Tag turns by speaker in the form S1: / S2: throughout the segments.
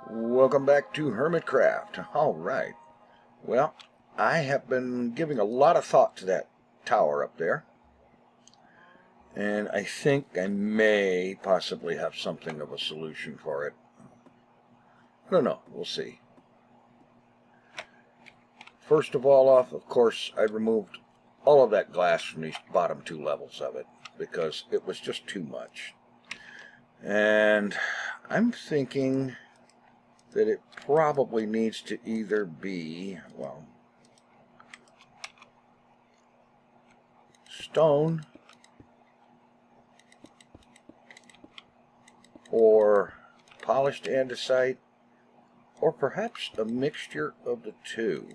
S1: Welcome back to Hermitcraft. Alright, well, I have been giving a lot of thought to that tower up there, and I think I may possibly have something of a solution for it. I don't know, we'll see. First of all off, of course, I removed all of that glass from these bottom two levels of it, because it was just too much. And I'm thinking that it probably needs to either be, well, stone or polished andesite, or perhaps a mixture of the two.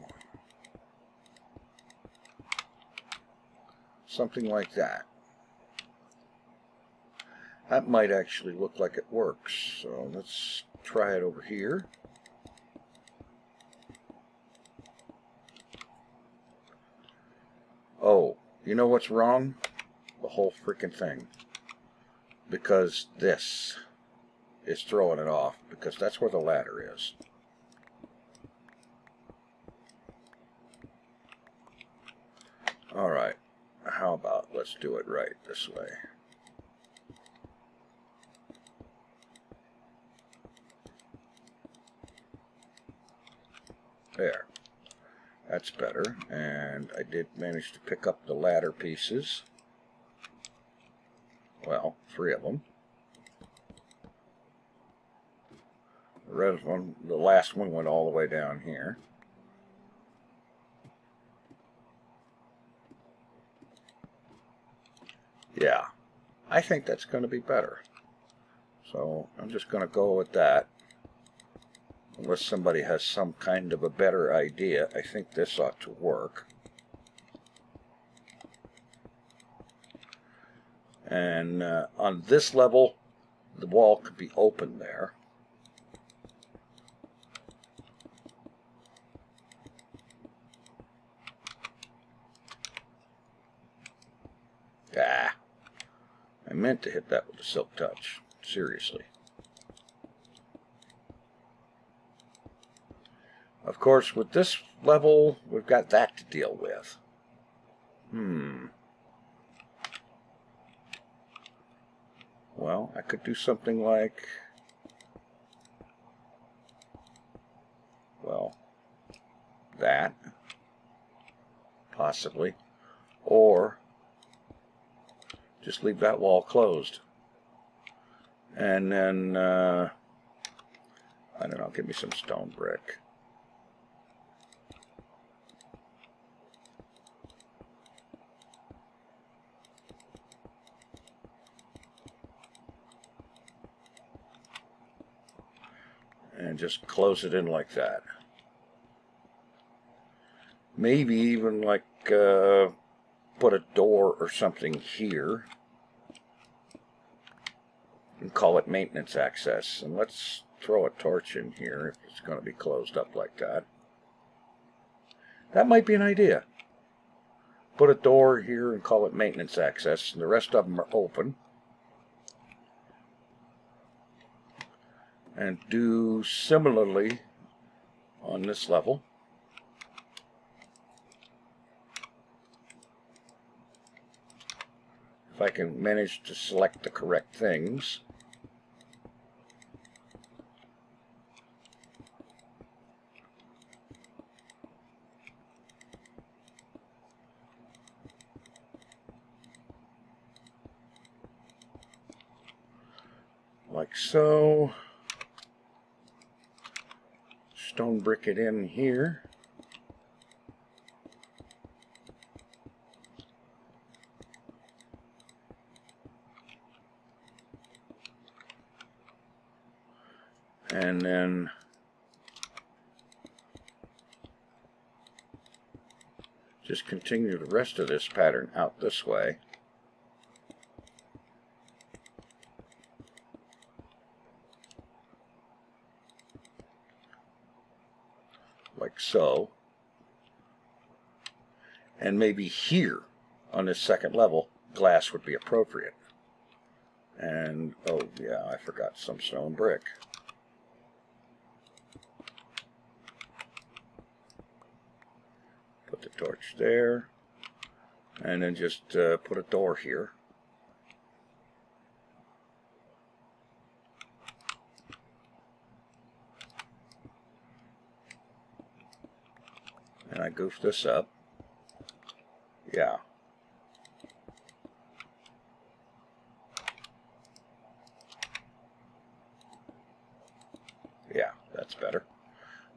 S1: Something like that. That might actually look like it works. So let's try it over here. Oh, you know what's wrong? The whole freaking thing. Because this is throwing it off, because that's where the ladder is. Alright, how about let's do it right this way. There. That's better. And I did manage to pick up the ladder pieces. Well, 3 of them. The last one went all the way down here. Yeah, I think that's going to be better. So I'm just going to go with that. Unless somebody has some kind of a better idea, I think this ought to work. And on this level, the wall could be open there. Ah, I meant to hit that with a silk touch. Seriously. Of course, with this level, we've got that to deal with. Well, I could do something like, well, that, possibly, or just leave that wall closed. And then, I don't know, give me some stone brick. And just close it in like that. Maybe even like put a door or something here and call it maintenance access. And let's throw a torch in here if it's going to be closed up like that. That might be an idea. Put a door here and call it maintenance access, and the rest of them are open. And do similarly on this level. If I can manage to select the correct things. Like so. Stone brick it in here. And then just continue the rest of this pattern out this way. Like so. And maybe here on this second level, glass would be appropriate. And, oh yeah, I forgot some stone brick. Put the torch there. And then just put a door here. And I goof this up. Yeah. Yeah, that's better.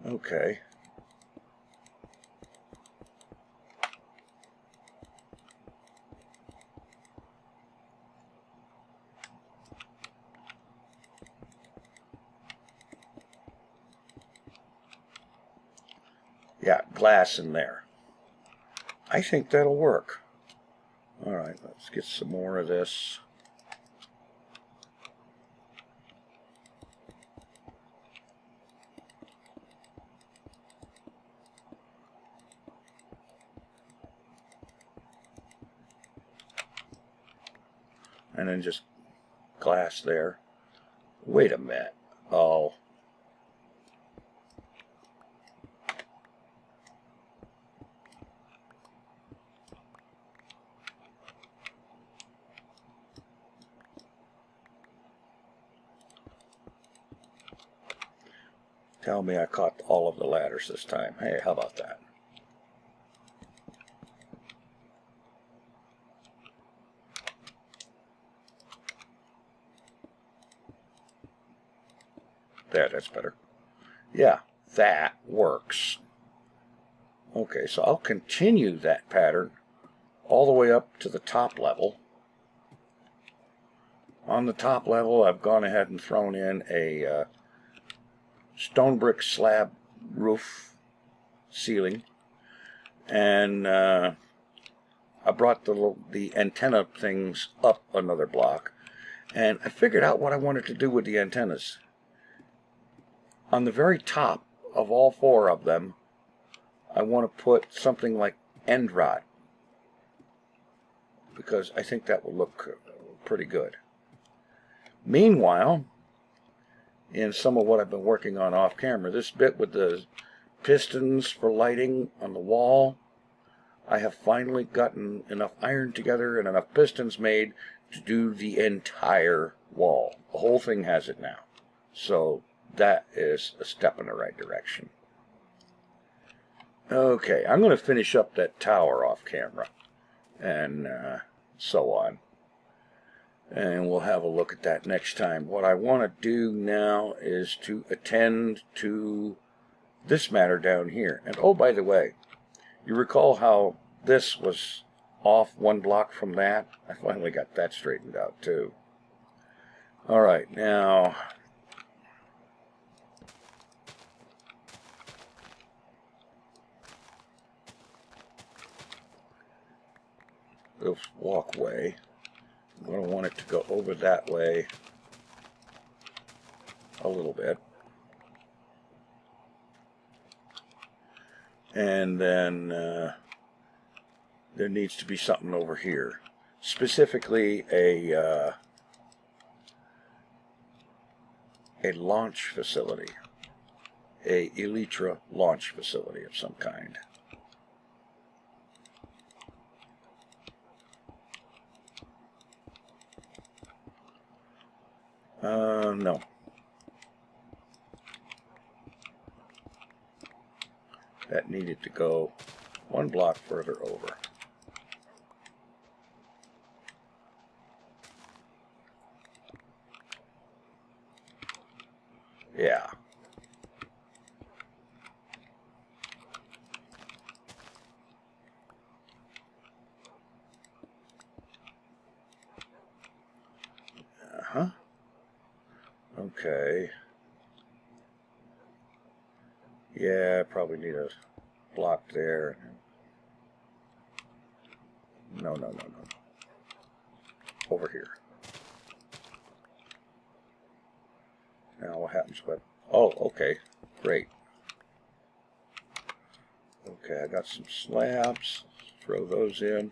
S1: Okay. Yeah, glass in there. I think that'll work. All right, let's get some more of this. And then just glass there. Wait a minute. Oh. Tell me I caught all of the ladders this time. Hey, how about that? There, that's better. Yeah, that works. Okay, so I'll continue that pattern all the way up to the top level. On the top level, I've gone ahead and thrown in a stone brick slab roof ceiling, and I brought the antenna things up another block, and I figured out what I wanted to do with the antennas. On the very top of all four of them, I want to put something like end rod, because I think that will look pretty good. Meanwhile, in some of what I've been working on off camera, this bit with the pistons for lighting on the wall, I have finally gotten enough iron together and enough pistons made to do the entire wall. The whole thing has it now. So that is a step in the right direction. Okay, I'm going to finish up that tower off camera and so on. And we'll have a look at that next time. What I want to do now is to attend to this matter down here. And oh, by the way, you recall how this was off one block from that? I finally got that straightened out too. All right, now this walkway, I'm going to want it to go over that way a little bit. And then there needs to be something over here. Specifically a launch facility. A Elytra launch facility of some kind. No. That needed to go one block further over. Yeah. Uh-huh. Okay. Yeah, I probably need a block there. No. Over here. Now what happens with... Oh, okay. Great. Okay, I got some slabs. Throw those in.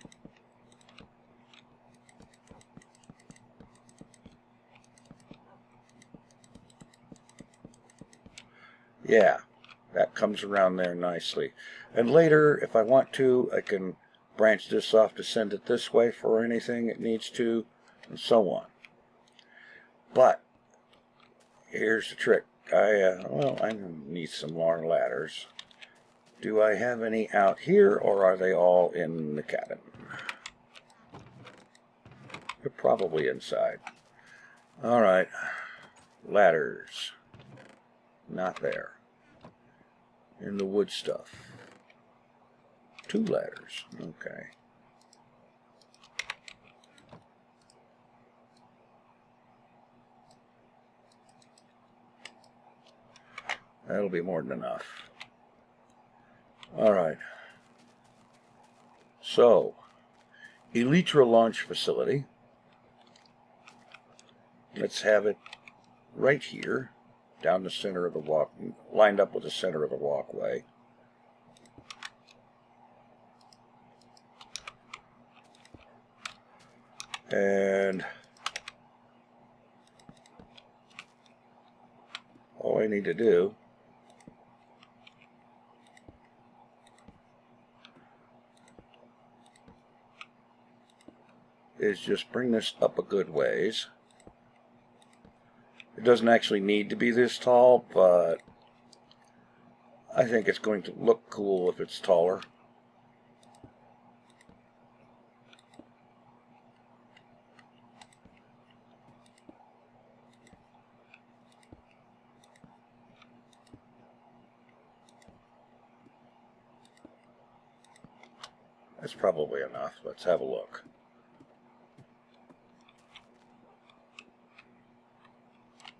S1: Yeah, That comes around there nicely. And later, if I want to, I can branch this off to send it this way for anything it needs to, and so on. But here's the trick. I need some more ladders. Do I have any out here, or are they all in the cabin? They're probably inside. Alright. Ladders. Not there. In the wood stuff. 2 ladders. Okay. That'll be more than enough. Alright. So, Elytra launch facility. Let's have it right here, down the center of the walk, lined up with the center of the walkway. And all I need to do is just bring this up a good ways. It doesn't actually need to be this tall, but I think it's going to look cool if it's taller. That's probably enough. Let's have a look.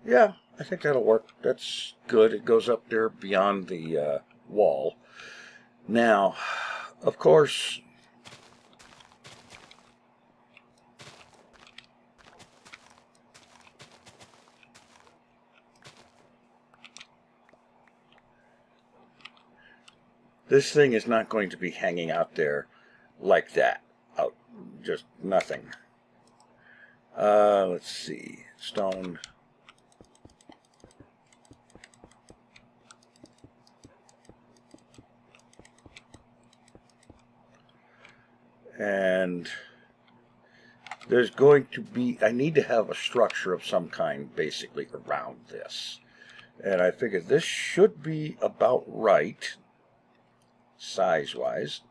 S1: Yeah, I think that'll work. That's good. It goes up there beyond the wall. Now, of course, this thing is not going to be hanging out there like that. Out, just nothing. Let's see. Stone. And there's going to be, I need to have a structure of some kind basically around this. And I figured this should be about right, size-wise.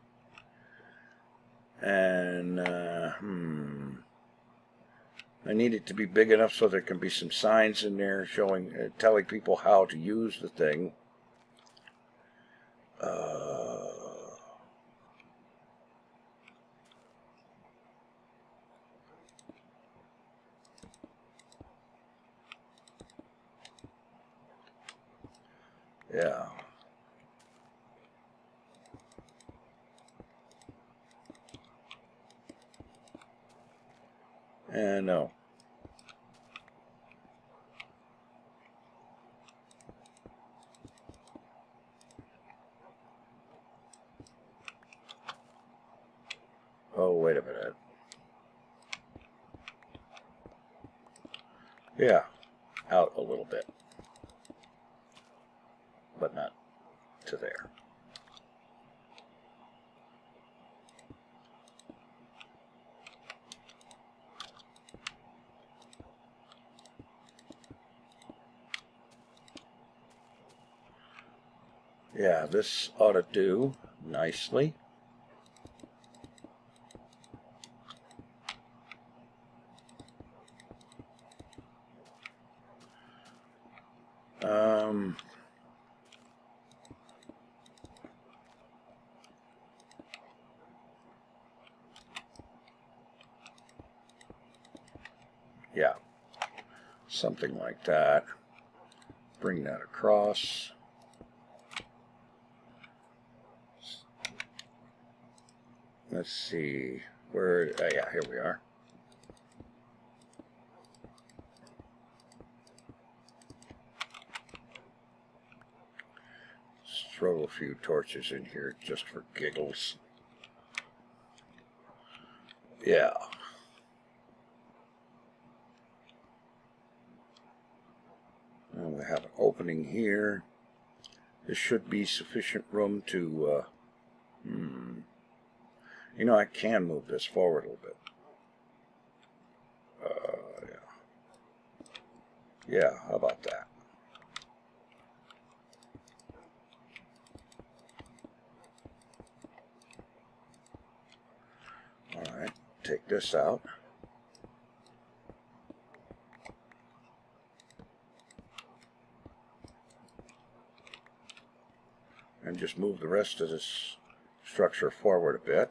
S1: And, I need it to be big enough so there can be some signs in there showing, telling people how to use the thing. Yeah. And no. Oh, wait a minute. Yeah, out a little bit. But not to there. Yeah, this ought to do nicely. Yeah, something like that. Bring that across. Let's see, where, yeah, here we are. Let's throw a few torches in here just for giggles. Yeah. And we have an opening here, This should be sufficient room to, you know, I can move this forward a little bit. Yeah, how about that? Alright, take this out. And just move the rest of this structure forward a bit.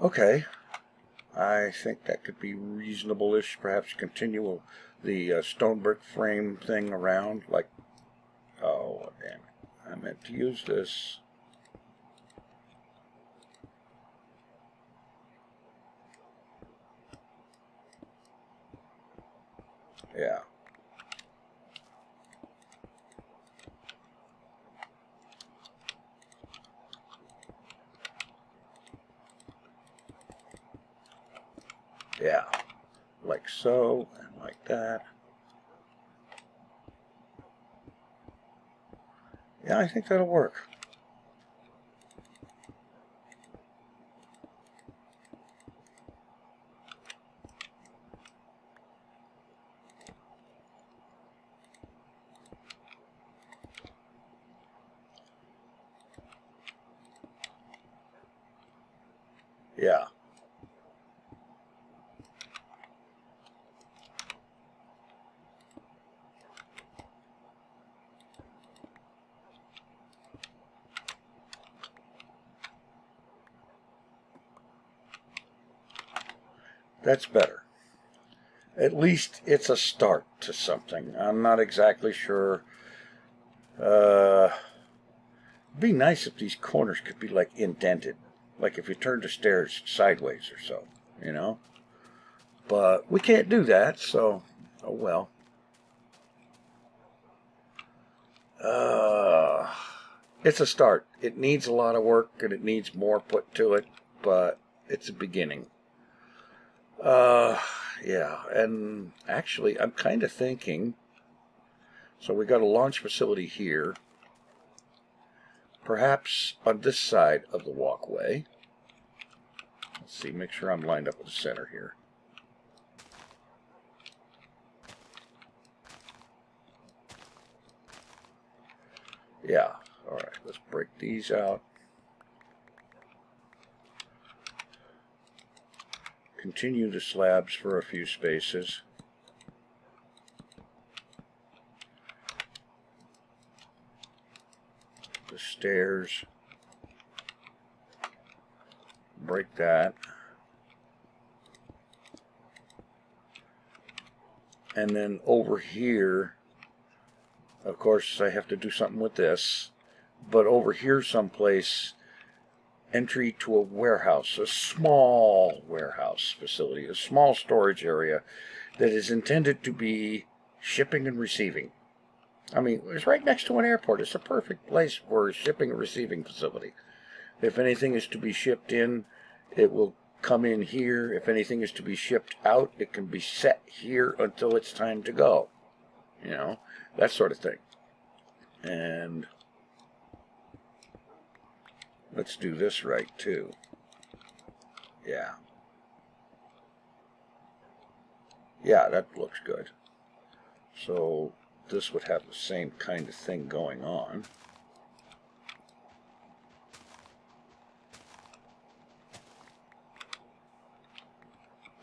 S1: Okay, I think that could be reasonable-ish. Perhaps continue the stone brick frame thing around, like, oh, damn it. I meant to use this. Yeah. Yeah, like so, and like that. Yeah, I think that'll work. Yeah. That's better. At least it's a start to something. I'm not exactly sure. It'd be nice if these corners could be like indented. Like if you turn the stairs sideways or so, you know? But we can't do that, so, oh well. It's a start. It needs a lot of work and it needs more put to it, but it's a beginning. Yeah, and actually I'm kind of thinking, so we got a launch facility here, perhaps on this side of the walkway. Let's see, make sure I'm lined up with the center here. Yeah, alright, let's break these out. Continue the slabs for a few spaces. The stairs. Break that. And then over here, of course, I have to do something with this. But over here someplace, entry to a warehouse, a small warehouse facility, a small storage area that is intended to be shipping and receiving. I mean, it's right next to an airport. It's a perfect place for a shipping and receiving facility. If anything is to be shipped in, it will come in here. If anything is to be shipped out, it can be set here until it's time to go. You know, that sort of thing. And let's do this right, too. Yeah. Yeah, that looks good. So this would have the same kind of thing going on.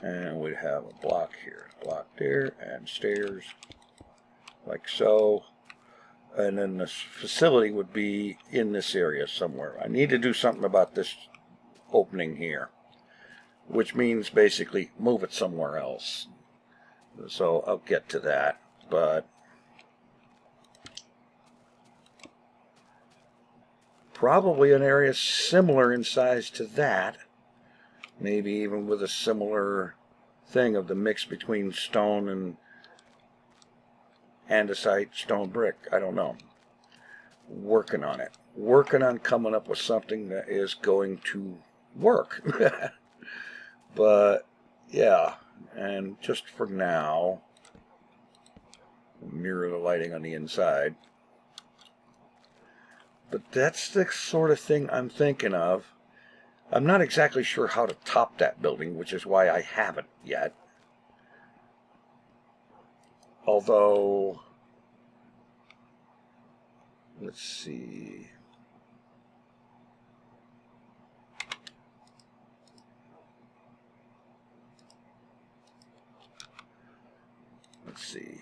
S1: And we'd have a block here, a block there, and stairs, like so. And then this facility would be in this area somewhere. I need to do something about this opening here, which means basically move it somewhere else. So I'll get to that, but probably an area similar in size to that, maybe even with a similar thing of the mix between stone and andesite, stone brick. I don't know. working on it. Working on coming up with something that is going to work. But, yeah. And just for now, mirror the lighting on the inside. But that's the sort of thing I'm thinking of. I'm not exactly sure how to top that building, which is why I haven't yet. Although, let's see. Let's see.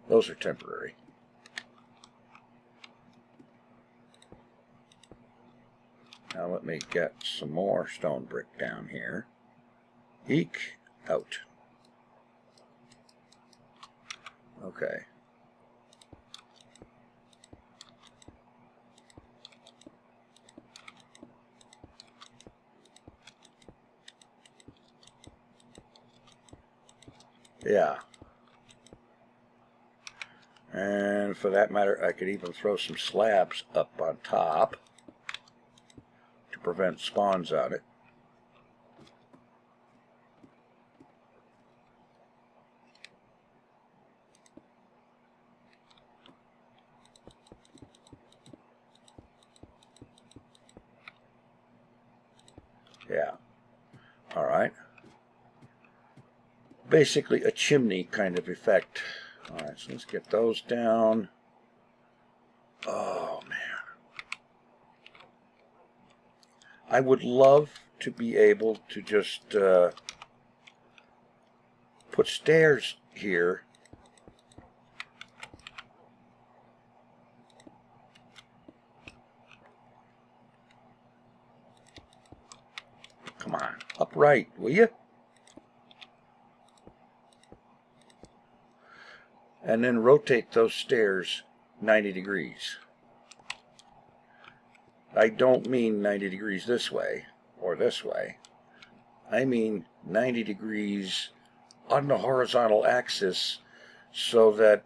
S1: Those are temporary. Now let me get some more stone brick down here. Eke out. Okay. Yeah. And for that matter, I could even throw some slabs up on top to prevent spawns on it. Yeah. All right. Basically a chimney kind of effect. All right, so let's get those down. Oh, man. I would love to be able to just put stairs here. Come on, upright, will you? And then rotate those stairs 90 degrees. I don't mean 90 degrees this way or this way. I mean 90 degrees on the horizontal axis so that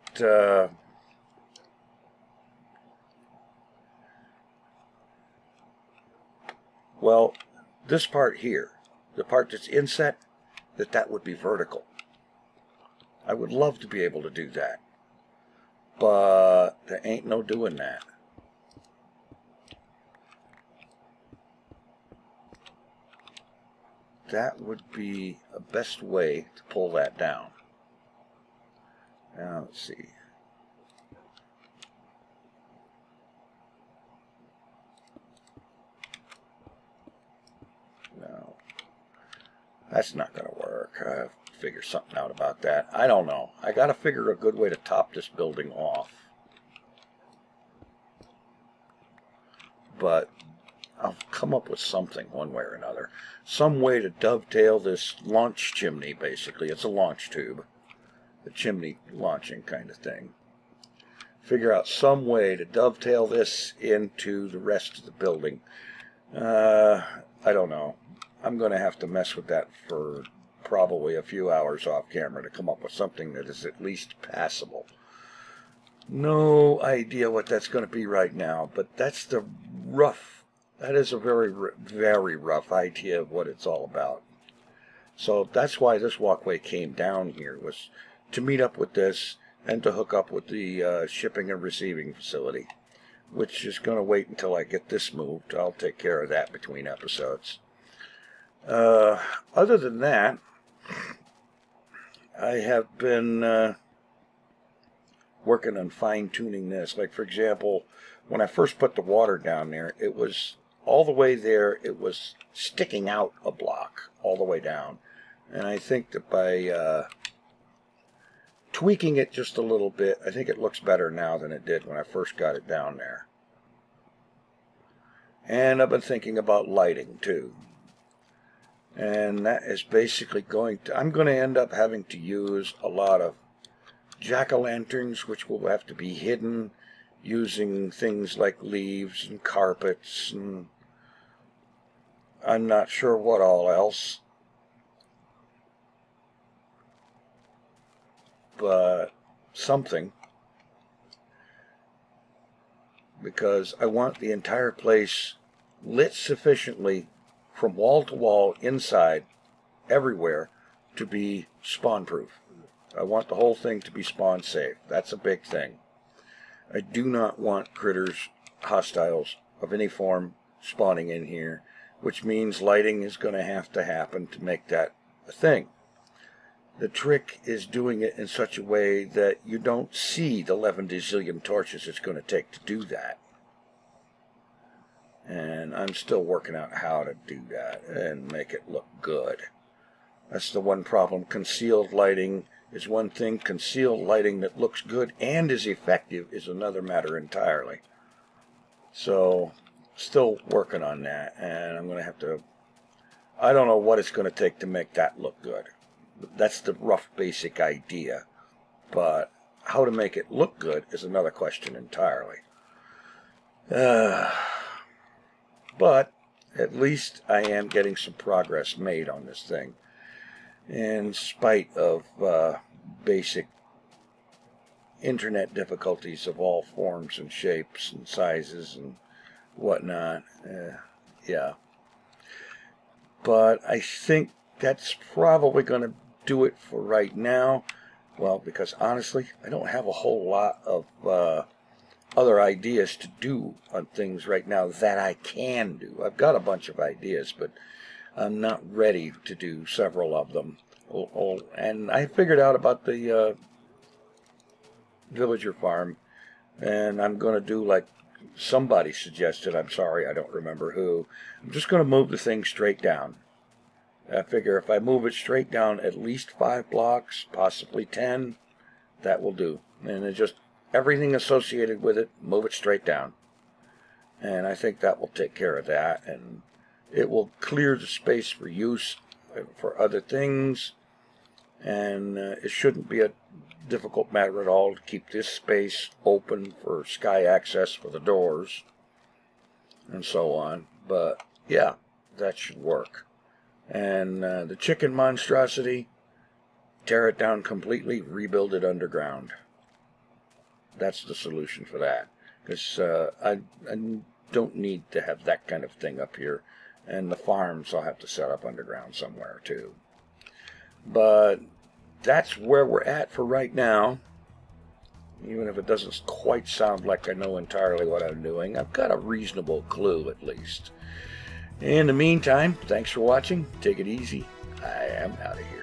S1: well, this part here, the part that's inset, that would be vertical. I would love to be able to do that, but there ain't no doing that. That would be the best way to pull that down. Now, let's see. No, that's not going to work. I have to figure something out about that. I don't know. I got to figure a good way to top this building off. But I'll come up with something one way or another. Some way to dovetail this launch chimney, basically. It's a launch tube. The chimney launching kind of thing. Figure out some way to dovetail this into the rest of the building. I don't know. I'm going to have to mess with that for probably a few hours off camera to come up with something that is at least passable. No idea what that's going to be right now, but that's the rough. That is a very, very rough idea of what it's all about. So that's why this walkway came down here, was to meet up with this and to hook up with the shipping and receiving facility, which is going to wait until I get this moved. I'll take care of that between episodes. Other than that, I have been working on fine-tuning this. Like, for example, when I first put the water down there, it was all the way there. It was sticking out a block all the way down. And I think that by tweaking it just a little bit, I think it looks better now than it did when I first got it down there. And I've been thinking about lighting, too. And that is basically I'm going to end up having to use a lot of jack-o'-lanterns, which will have to be hidden using things like leaves and carpets, and I'm not sure what all else. But something. because I want the entire place lit sufficiently from wall to wall, inside, everywhere, to be spawn proof. I want the whole thing to be spawn safe. That's a big thing. I do not want critters, hostiles of any form, spawning in here, which means lighting is going to have to happen to make that a thing. The trick is doing it in such a way that you don't see the 11 gazillion torches it's going to take to do that. And I'm still working out how to do that and make it look good. That's the one problem. Concealed lighting is one thing. Concealed lighting that looks good and is effective is another matter entirely. So, still working on that. And I'm going to have to... I don't know what it's going to take to make that look good. That's the rough basic idea. But how to make it look good is another question entirely. But at least I am getting some progress made on this thing, in spite of basic internet difficulties of all forms and shapes and sizes and whatnot. Yeah. But I think that's probably going to do it for right now. Well, because honestly, I don't have a whole lot of other ideas to do on things right now that I can do. I've got a bunch of ideas, but I'm not ready to do several of them. And I figured out about the villager farm, and I'm going to do like somebody suggested. I'm sorry, I don't remember who. I'm just going to move the thing straight down. I figure if I move it straight down at least 5 blocks, possibly 10, that will do. And it just everything associated with it, move it straight down. And I think that will take care of that. And it will clear the space for use for other things. And it shouldn't be a difficult matter at all to keep this space open for sky access for the doors and so on. But yeah, that should work. And the chicken monstrosity, tear it down completely, rebuild it underground. That's the solution for that. Because I don't need to have that kind of thing up here. And the farms I'll have to set up underground somewhere too. But that's where we're at for right now. Even if it doesn't quite sound like I know entirely what I'm doing, I've got a reasonable clue at least. In the meantime, thanks for watching. Take it easy. I am out of here.